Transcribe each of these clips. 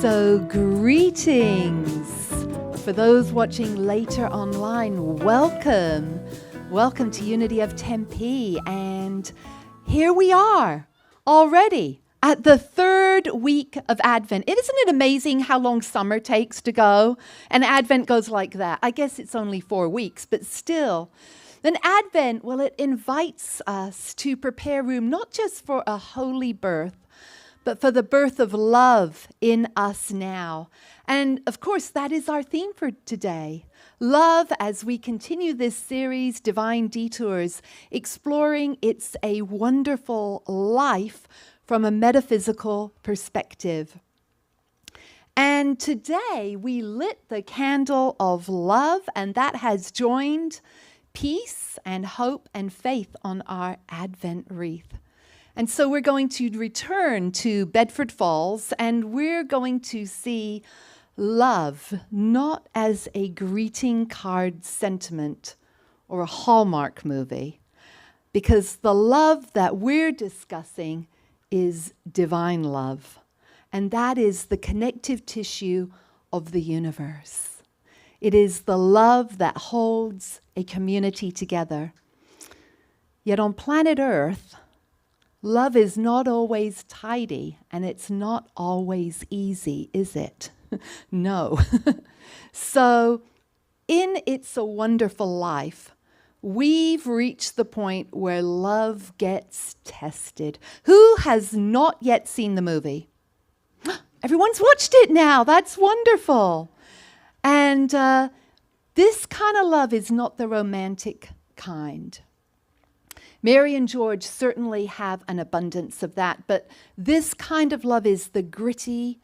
So greetings. For those watching later online, welcome. Welcome to Unity of Tempe. And here we are already at the third week of Advent. Isn't it amazing how long summer takes to go? And Advent goes like that. I guess it's only 4 weeks, but still. Then Advent, well, it invites us to prepare room not just for a holy birth, but for the birth of love in us now. And of course, that is our theme for today. Love, as we continue this series, Divine Detours, exploring It's a Wonderful Life from a metaphysical perspective. And today we lit the candle of love, and that has joined peace and hope and faith on our Advent wreath. And so we're going to return to Bedford Falls, and we're going to see love not as a greeting card sentiment or a Hallmark movie, because the love that we're discussing is divine love, and that is the connective tissue of the universe. It is the love that holds a community together. Yet on planet Earth, love is not always tidy, and it's not always easy, is it? No. So, in It's a Wonderful Life, we've reached the point where love gets tested. Who has not yet seen the movie? Everyone's watched it now. That's wonderful. And this kind of love is not the romantic kind. Mary and George certainly have an abundance of that, but this kind of love is the gritty,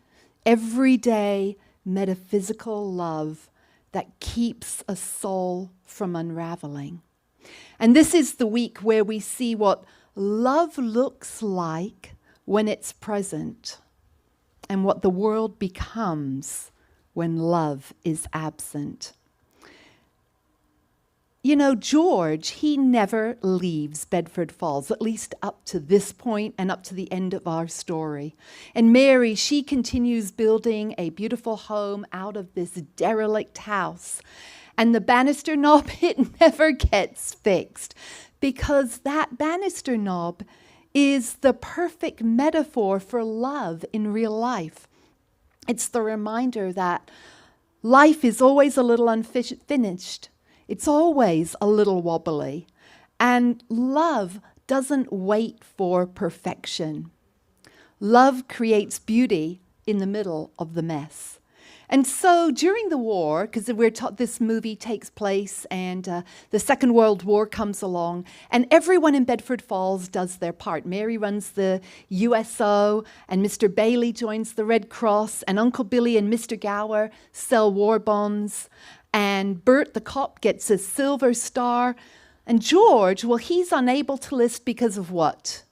everyday, metaphysical love that keeps a soul from unraveling. And this is the week where we see what love looks like when it's present, and what the world becomes when love is absent. You know, George, he never leaves Bedford Falls, at least up to this point and up to the end of our story. And Mary, she continues building a beautiful home out of this derelict house. And the banister knob, it never gets fixed, because that banister knob is the perfect metaphor for love in real life. It's the reminder that life is always a little unfinished. It's always a little wobbly, and love doesn't wait for perfection. Love creates beauty in the middle of the mess. And so during the war, because we're taught this movie takes place, and the Second World War comes along, and everyone in Bedford Falls does their part. Mary runs the USO, and Mr. Bailey joins the Red Cross, and Uncle Billy and Mr. Gower sell war bonds. And Bert, the cop, gets a silver star. And George, well, he's unable to list because of what?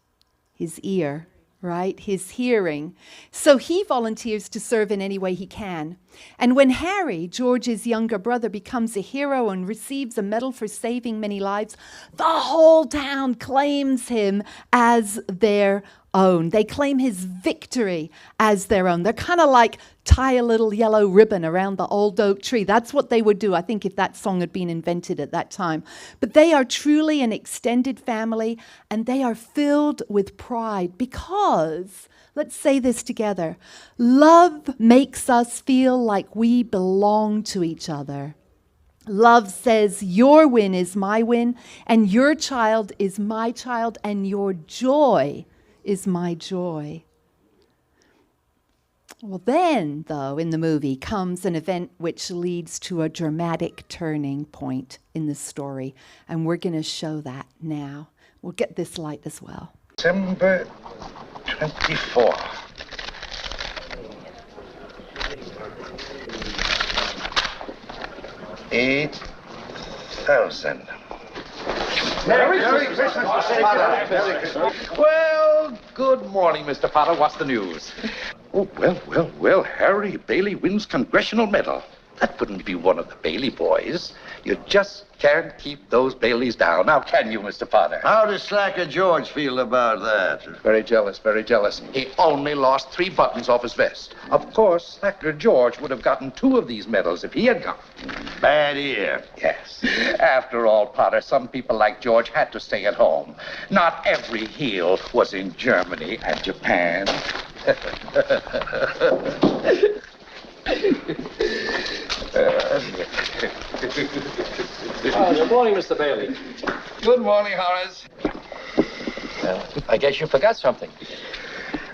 His ear, right? His hearing. So he volunteers to serve in any way he can. And when Harry, George's younger brother, becomes a hero and receives a medal for saving many lives, the whole town claims him as their own. They claim his victory as their own. They're kind of like tie a little yellow ribbon around the old oak tree. That's what they would do, I think, if that song had been invented at that time. But they are truly an extended family, and they are filled with pride because, let's say this together, love makes us feel like we belong to each other. Love says your win is my win, and your child is my child, and your joy is my joy. Well, then, though, in the movie comes an event which leads to a dramatic turning point in the story, and we're going to show that now. We'll get this light as well. December 24. $8,000. Merry Christmas. Well, good morning, Mr. Potter. What's the news? Oh, well, Harry Bailey wins congressional medal. That wouldn't be one of the Bailey boys. You just can't keep those Baileys down. Now, can you, Mr. Potter? How does Slacker George feel about that? Very jealous, very jealous. He only lost 3 buttons off his vest. Of course, Slacker George would have gotten 2 of these medals if he had gone. Bad ear. Yes. After all, Potter, some people like George had to stay at home. Not every heel was in Germany and Japan. Good morning, Mr. Bailey. Good morning, Horace. I guess you forgot something.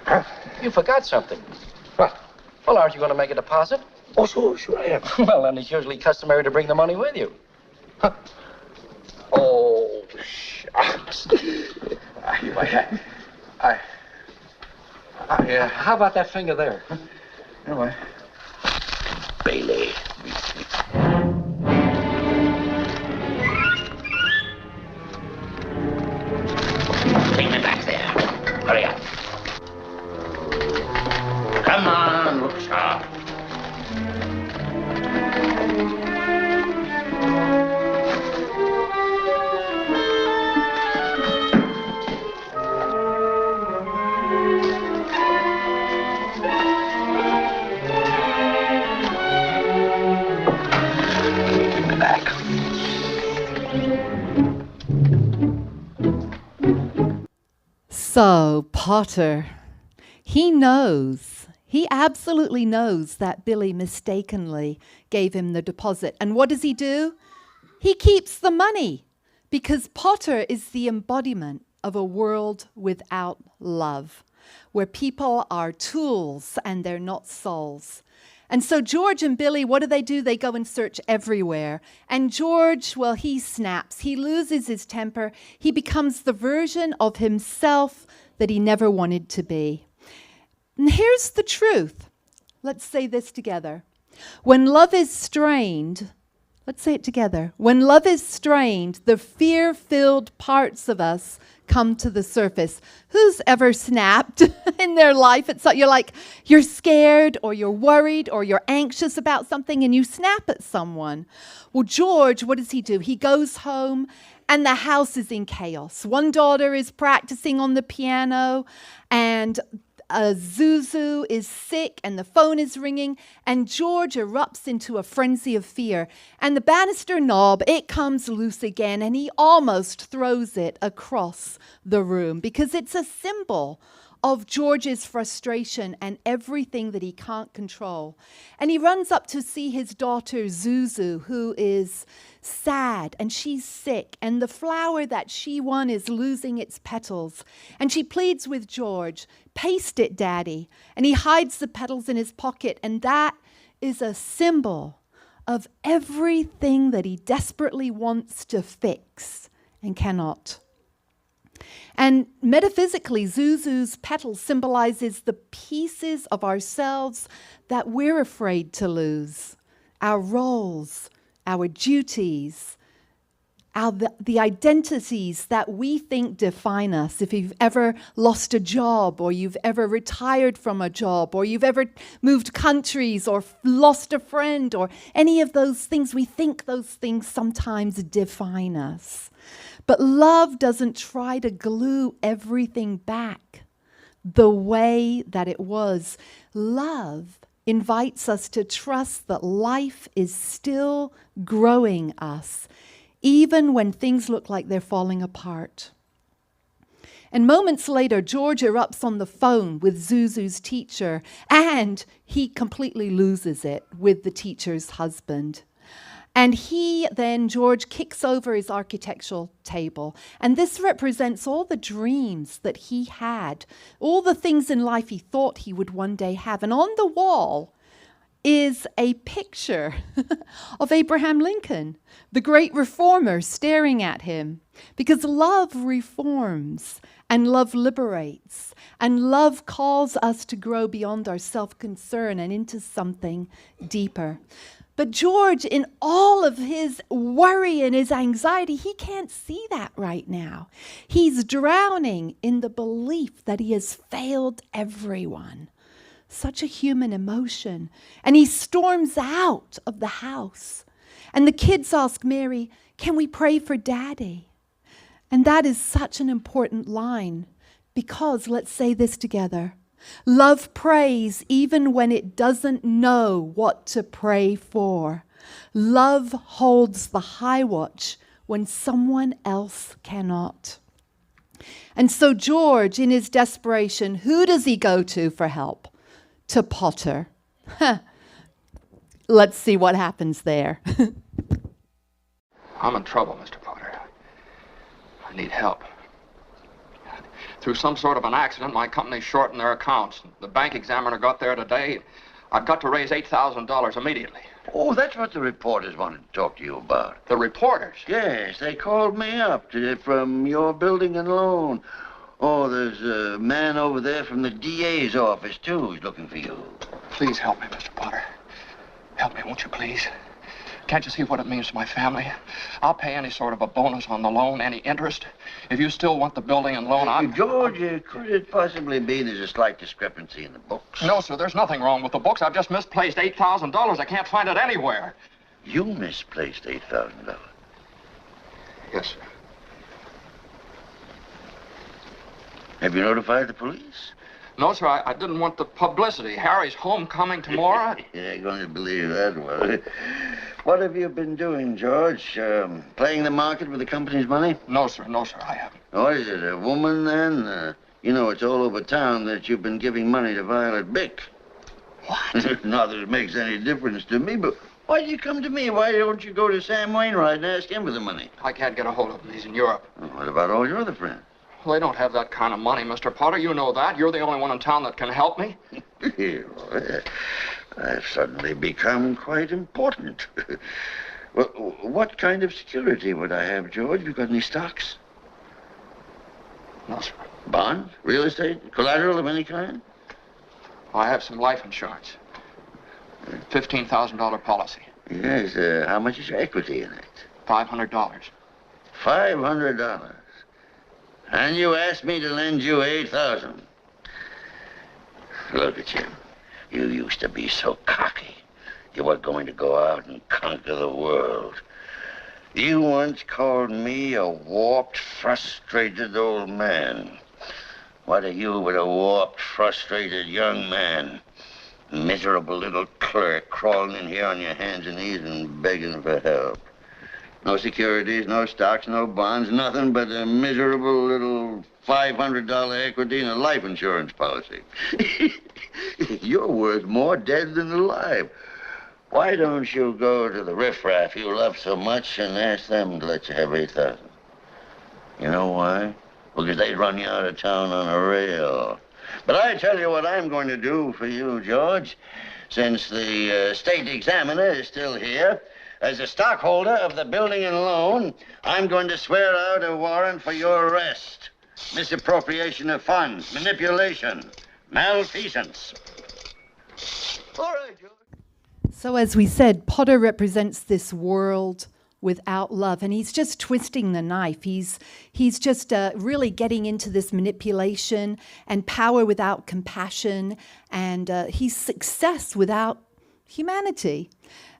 Huh? You forgot something. What? Well, aren't you going to make a deposit? Oh, sure I am. Well, then it's usually customary to bring the money with you. Huh? Oh, shucks. How about that finger there? Anyway. Bailey. Take me back there. Hurry up. Come on, look sharp. So, Potter, he absolutely knows that Billy mistakenly gave him the deposit. And what does he do? He keeps the money because Potter is the embodiment of a world without love, where people are tools and they're not souls. And so George and Billy, what do? They go and search everywhere. And George, well, he snaps. He loses his temper. He becomes the version of himself that he never wanted to be. And here's the truth. Let's say this together. When love is strained, let's say it together. When love is strained, the fear-filled parts of us come to the surface. Who's ever snapped in their life? You're scared or you're worried or you're anxious about something and you snap at someone. Well, George, what does he do? He goes home and the house is in chaos. One daughter is practicing on the piano and Zuzu is sick and the phone is ringing and George erupts into a frenzy of fear. And the banister knob, it comes loose again and he almost throws it across the room because it's a symbol of George's frustration and everything that he can't control. And he runs up to see his daughter Zuzu, who is sad and she's sick and the flower that she won is losing its petals. And she pleads with George, "Paste it, Daddy." And he hides the petals in his pocket, and that is a symbol of everything that he desperately wants to fix and cannot. And metaphysically, Zuzu's petal symbolizes the pieces of ourselves that we're afraid to lose. Our roles, our duties, the identities that we think define us. If you've ever lost a job, or you've ever retired from a job, or you've ever moved countries, or lost a friend, or any of those things, we think those things sometimes define us. But love doesn't try to glue everything back the way that it was. Love invites us to trust that life is still growing us, even when things look like they're falling apart. And moments later, George erupts on the phone with Zuzu's teacher, and he completely loses it with the teacher's husband. And George kicks over his architectural table. And this represents all the dreams that he had, all the things in life he thought he would one day have. And on the wall is a picture of Abraham Lincoln, the great reformer, staring at him. Because love reforms and love liberates. And love calls us to grow beyond our self-concern and into something deeper. But George, in all of his worry and his anxiety, he can't see that right now. He's drowning in the belief that he has failed everyone. Such a human emotion. And he storms out of the house. And the kids ask Mary, "Can we pray for Daddy?" And that is such an important line because, let's say this together, love prays even when it doesn't know what to pray for. Love holds the high watch when someone else cannot. And so George, in his desperation, who does he go to for help? To Potter. Let's see what happens there. I'm in trouble, Mr. Potter. I need help. Through some sort of an accident, my company shortened their accounts. The bank examiner got there today. I've got to raise $8,000 immediately. Oh, that's what the reporters wanted to talk to you about. The reporters? Yes, they called me up from your building and loan. Oh, there's a man over there from the DA's office, too, who's looking for you. Please help me, Mr. Potter. Help me, won't you, please? Can't you see what it means to my family? I'll pay any sort of a bonus on the loan, any interest. If you still want the building and loan, George, could it possibly be there's a slight discrepancy in the books? No, sir, there's nothing wrong with the books. I've just misplaced $8,000. I can't find it anywhere. You misplaced $8,000? Yes, sir. Have you notified the police? No, sir, I didn't want the publicity. Harry's homecoming tomorrow. You're going to believe that one. What have you been doing, George? Playing the market with the company's money? No, sir, I haven't. What is it, a woman, then? You know, it's all over town that you've been giving money to Violet Bick. What? Not that it makes any difference to me, but why do you come to me? Why don't you go to Sam Wainwright and ask him for the money? I can't get a hold of him. He's in Europe. What about all your other friends? Well, they don't have that kind of money, Mr. Potter. You know that. You're the only one in town that can help me. I've suddenly become quite important. Well, what kind of security would I have, George? You got any stocks? No, sir. Bonds? Real estate? Collateral of any kind? I have some life insurance. $15,000 policy. Yes, how much is your equity in it? $500. $500. And you asked me to lend you $8,000. Look at you. You used to be so cocky. You were going to go out and conquer the world. You once called me a warped, frustrated old man. What are you but a warped, frustrated young man? Miserable little clerk crawling in here on your hands and knees and begging for help. No securities, no stocks, no bonds, nothing but a miserable little $500 equity in a life insurance policy. You're worth more dead than alive. Why don't you go to the riffraff you love so much and ask them to let you have $8,000? You know why? Because they'd run you out of town on a rail. But I tell you what I'm going to do for you, George. Since the state examiner is still here, as a stockholder of the building and loan, I'm going to swear out a warrant for your arrest. Misappropriation of funds, manipulation, malfeasance. All right, George. So as we said, Potter represents this world without love, and he's just twisting the knife. He's just really getting into this manipulation and power without compassion, and he's success without humanity.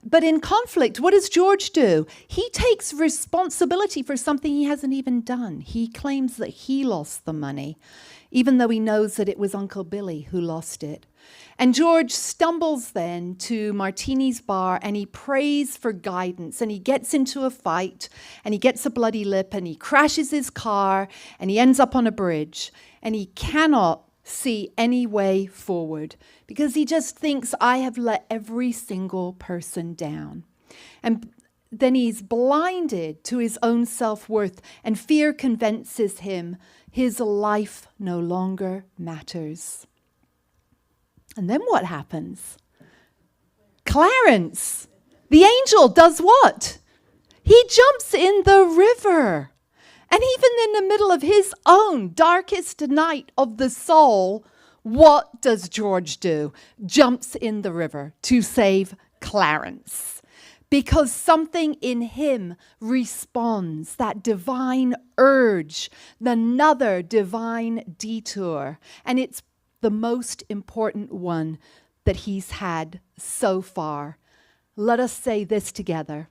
But in conflict, what does George do? He takes responsibility for something he hasn't even done. He claims that he lost the money, even though he knows that it was Uncle Billy who lost it. And George stumbles then to Martini's bar and he prays for guidance, and he gets into a fight and he gets a bloody lip and he crashes his car and he ends up on a bridge and he cannot see any way forward because he just thinks, I have let every single person down. And then he's blinded to his own self-worth, and fear convinces him his life no longer matters. And then what happens? Clarence, the angel, does what? He jumps in the river. And even in the middle of his own darkest night of the soul, what does George do? Jumps in the river to save Clarence. Because something in him responds, that divine urge, another divine detour. And it's the most important one that he's had so far. Let us say this together.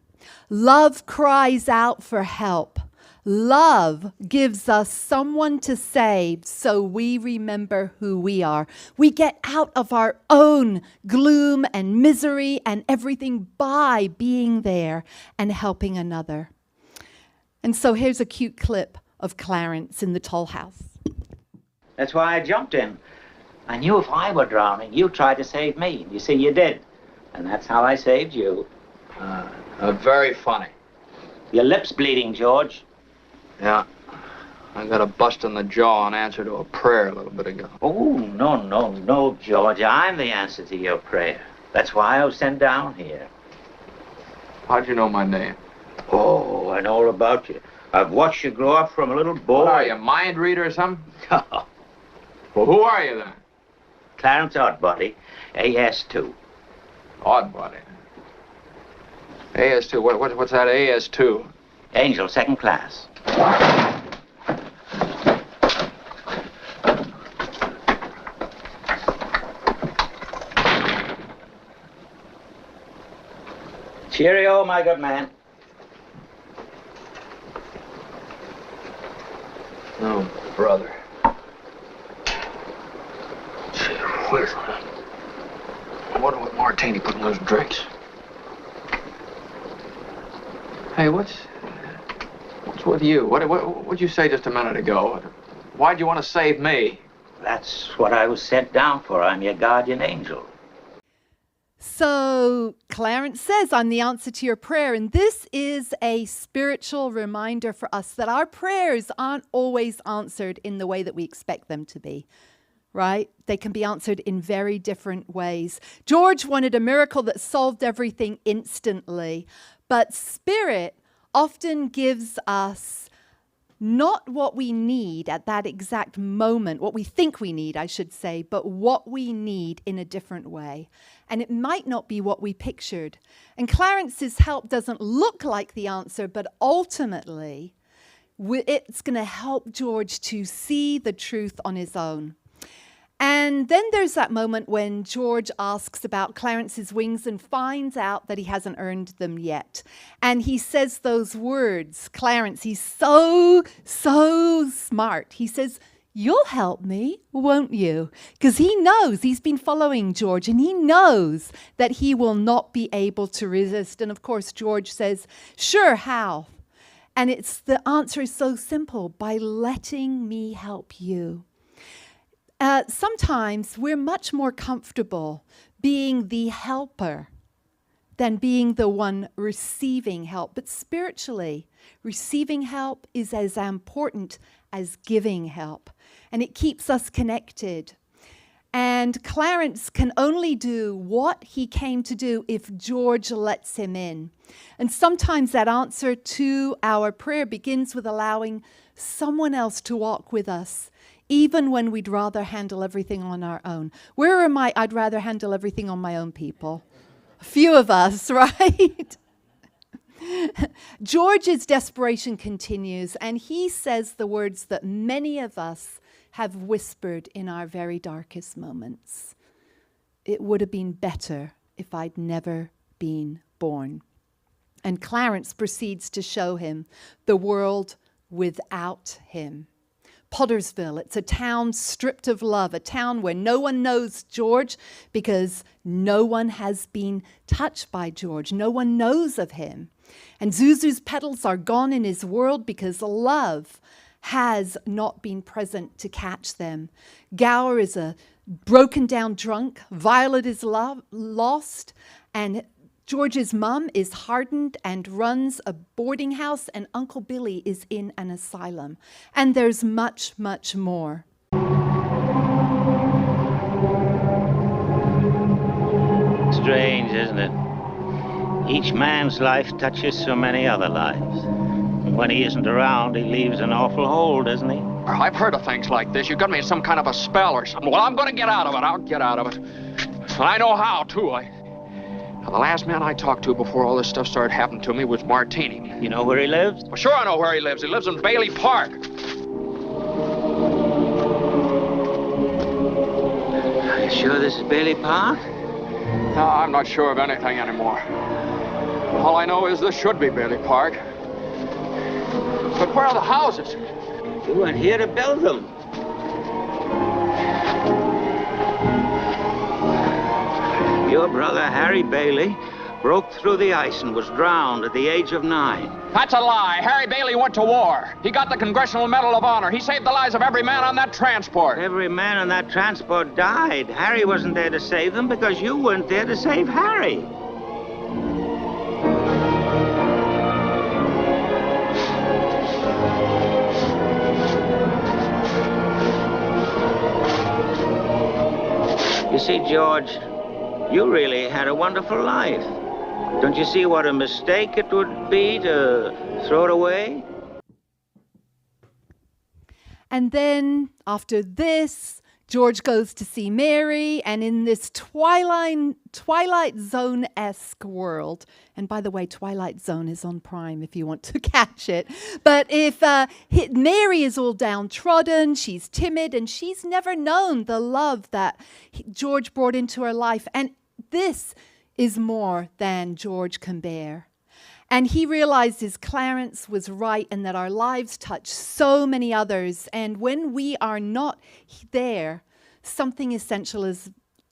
Love cries out for help. Love gives us someone to save so we remember who we are. We get out of our own gloom and misery and everything by being there and helping another. And so here's a cute clip of Clarence in the toll house. That's why I jumped in. I knew if I were drowning, you'd try to save me. You see, you did. And that's how I saved you. Very funny. Your lip's bleeding, George. Yeah. I got a bust in the jaw in answer to a prayer a little bit ago. Oh, no, George. I'm the answer to your prayer. That's why I was sent down here. How'd you know my name? Oh, I know all about you. I've watched you grow up from a little boy. What are you, a mind reader or something? Well, who are you then? Clarence Oddbody, AS2. Oddbody. AS2. What's that AS2? Angel, second class. Cheerio, my good man. Oh, brother. Gee whiz. I wonder what martini put in those drinks. Hey, what's with you? What'd you say just a minute ago? Why'd you want to save me? That's what I was sent down for. I'm your guardian angel. So Clarence says, I'm the answer to your prayer. And this is a spiritual reminder for us that our prayers aren't always answered in the way that we expect them to be, right? They can be answered in very different ways. George wanted a miracle that solved everything instantly, but Spirit often gives us not what we need at that exact moment, what we think we need, I should say, but what we need in a different way. And it might not be what we pictured. And Clarence's help doesn't look like the answer, but ultimately, it's going to help George to see the truth on his own. And then there's that moment when George asks about Clarence's wings and finds out that he hasn't earned them yet. And he says those words, Clarence, he's so smart. He says, you'll help me, won't you? Because he knows, he's been following George, and he knows that he will not be able to resist. And of course, George says, sure, how? And the answer is so simple, by letting me help you. Sometimes we're much more comfortable being the helper than being the one receiving help. But spiritually, receiving help is as important as giving help. And it keeps us connected. And Clarence can only do what he came to do if George lets him in. And sometimes that answer to our prayer begins with allowing someone else to walk with us, even when we'd rather handle everything on our own. Where am I? I'd rather handle everything on my own, people. A few of us, right? George's desperation continues, and he says the words that many of us have whispered in our very darkest moments. It would have been better if I'd never been born. And Clarence proceeds to show him the world without him. Pottersville, it's a town stripped of love, a town where no one knows George because no one has been touched by George. No one knows of him. And Zuzu's petals are gone in his world because love has not been present to catch them. Gower is a broken down drunk. Violet is lost. And George's mom is hardened and runs a boarding house, and Uncle Billy is in an asylum. And there's much, much more. Strange, isn't it? Each man's life touches so many other lives. And when he isn't around, he leaves an awful hole, doesn't he? I've heard of things like this. You got me in some kind of a spell or something. Well, I'm going to get out of it. I'll get out of it. And I know how, too. Now, the last man I talked to before all this stuff started happening to me was Martini. You know where he lives? Well, sure I know where he lives. He lives in Bailey Park. Are you sure this is Bailey Park? No, I'm not sure of anything anymore. All I know is this should be Bailey Park. But where are the houses? You weren't here to build them. Your brother, Harry Bailey, broke through the ice and was drowned at the age of 9. That's a lie. Harry Bailey went to war. He got the Congressional Medal of Honor. He saved the lives of every man on that transport. Every man on that transport died. Harry wasn't there to save them because you weren't there to save Harry. You see, George, you really had a wonderful life. Don't you see what a mistake it would be to throw it away? And then, after this, George goes to see Mary, and in this Twilight Zone-esque world, and by the way, Twilight Zone is on Prime if you want to catch it, but if Mary is all downtrodden, she's timid, and she's never known the love that George brought into her life, and this is more than George can bear. And he realizes Clarence was right and that our lives touch so many others. And when we are not there, something essential is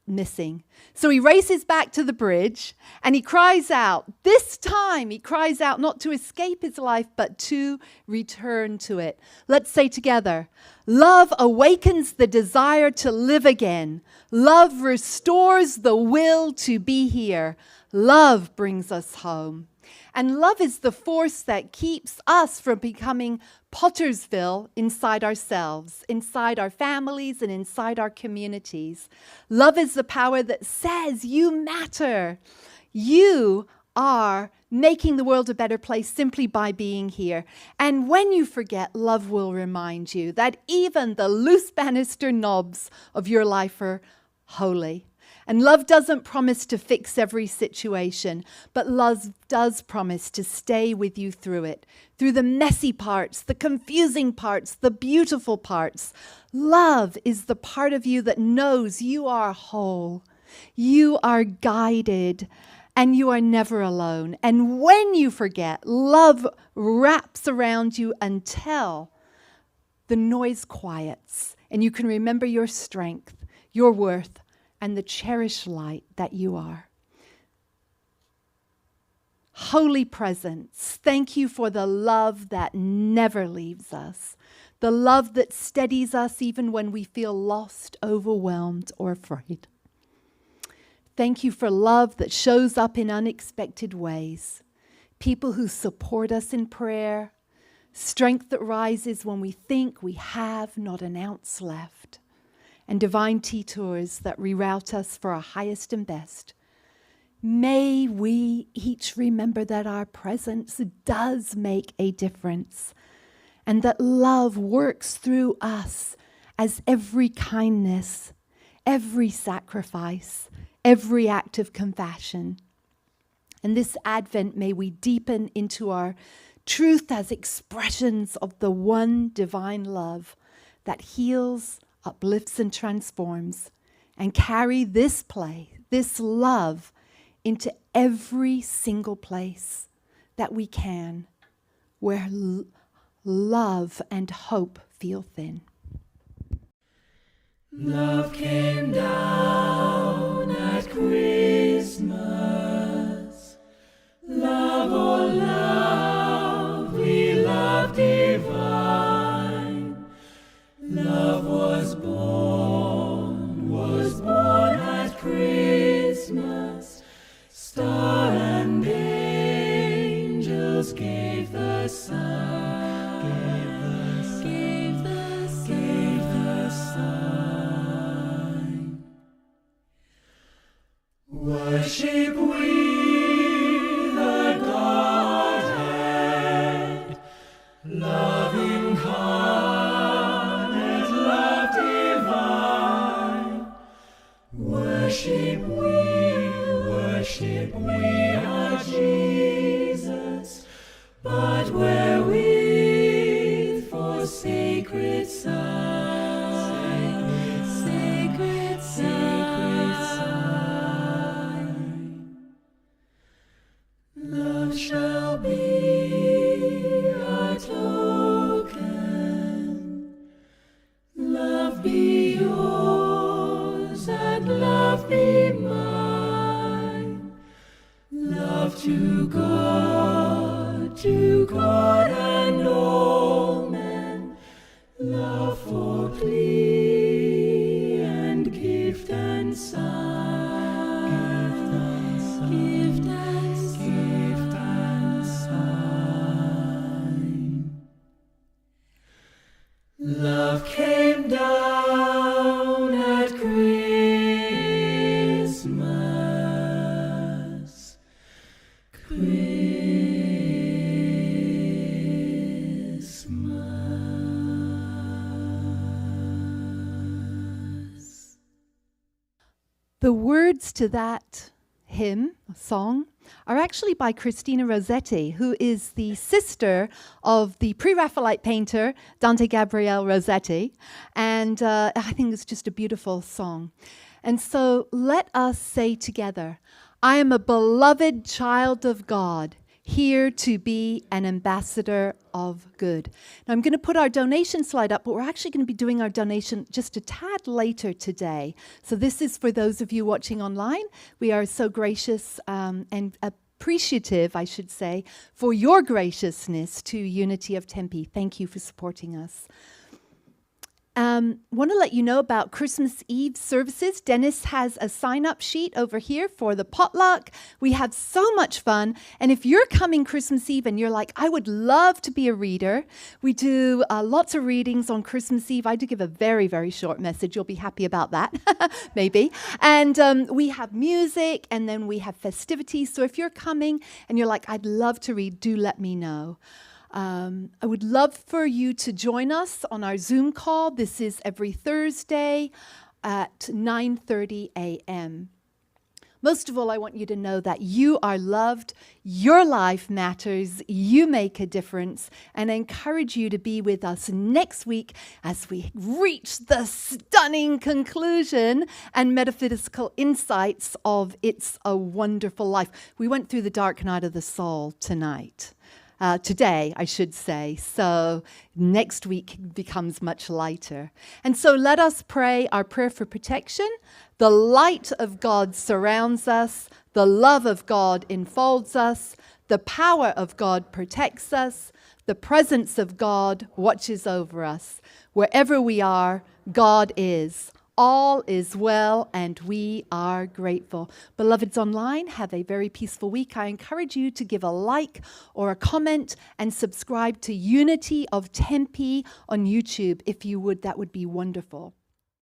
missing. So he races back to the bridge and he cries out. This time he cries out not to escape his life, but to return to it. Let's say together, love awakens the desire to live again. Love restores the will to be here. Love brings us home. And love is the force that keeps us from becoming Pottersville inside ourselves, inside our families, and inside our communities. Love is the power that says you matter. You are making the world a better place simply by being here. And when you forget, love will remind you that even the loose banister knobs of your life are holy. And love doesn't promise to fix every situation, but love does promise to stay with you through it, through the messy parts, the confusing parts, the beautiful parts. Love is the part of you that knows you are whole, you are guided, and you are never alone. And when you forget, love wraps around you until the noise quiets, and you can remember your strength, your worth, and the cherished light that you are. Holy presence, thank you for the love that never leaves us, the love that steadies us even when we feel lost, overwhelmed, or afraid. Thank you for love that shows up in unexpected ways, people who support us in prayer, strength that rises when we think we have not an ounce left, and divine detours that reroute us for our highest and best. May we each remember that our presence does make a difference and that love works through us as every kindness, every sacrifice, every act of compassion. And this Advent, may we deepen into our truth as expressions of the one divine love that heals, uplifts, and transforms, and carry this love into every single place that we can, where love and hope feel thin. Love came down at Christmas. Love, oh love, we love divine. Love was born at Christmas. Star and angels gave the sign, gave the sign. Worship we the Godhead, love incarnate, love divine. Worship we our Jesus, but wherewith for sacred sign, sacred sign. Love to God and all men, love for plea and gift and sign, gift and sign. Love came down at Christmas. The words to that hymn, song, are actually by Christina Rossetti, who is the sister of the pre-Raphaelite painter Dante Gabriel Rossetti. And I think it's just a beautiful song. And so let us say together, I am a beloved child of God, here to be an ambassador of good. Now I'm going to put our donation slide up, but we're actually going to be doing our donation just a tad later today. So this is for those of you watching online. We are so gracious and appreciative, I should say, for your graciousness to Unity of Tempe. Thank you for supporting us. Want to let you know about Christmas Eve services. Dennis has a sign-up sheet over here for the potluck. We have so much fun. And if you're coming Christmas Eve and you're like, I would love to be a reader, we do lots of readings on Christmas Eve. I do give a very, very short message. You'll be happy about that, maybe. And we have music, and then we have festivities. So if you're coming and you're like, I'd love to read, do let me know. I would love for you to join us on our Zoom call. This is every Thursday at 9:30 a.m. Most of all, I want you to know that you are loved, your life matters, you make a difference, and I encourage you to be with us next week as we reach the stunning conclusion and metaphysical insights of It's a Wonderful Life. We went through the dark night of the soul tonight. Today, I should say. So next week becomes much lighter. And so let us pray our prayer for protection. The light of God surrounds us. The love of God enfolds us. The power of God protects us. The presence of God watches over us. Wherever we are, God is. All is well, and we are grateful. Beloveds online, have a very peaceful week. I encourage you to give a like or a comment and subscribe to Unity of Tempe on YouTube. If you would, that would be wonderful.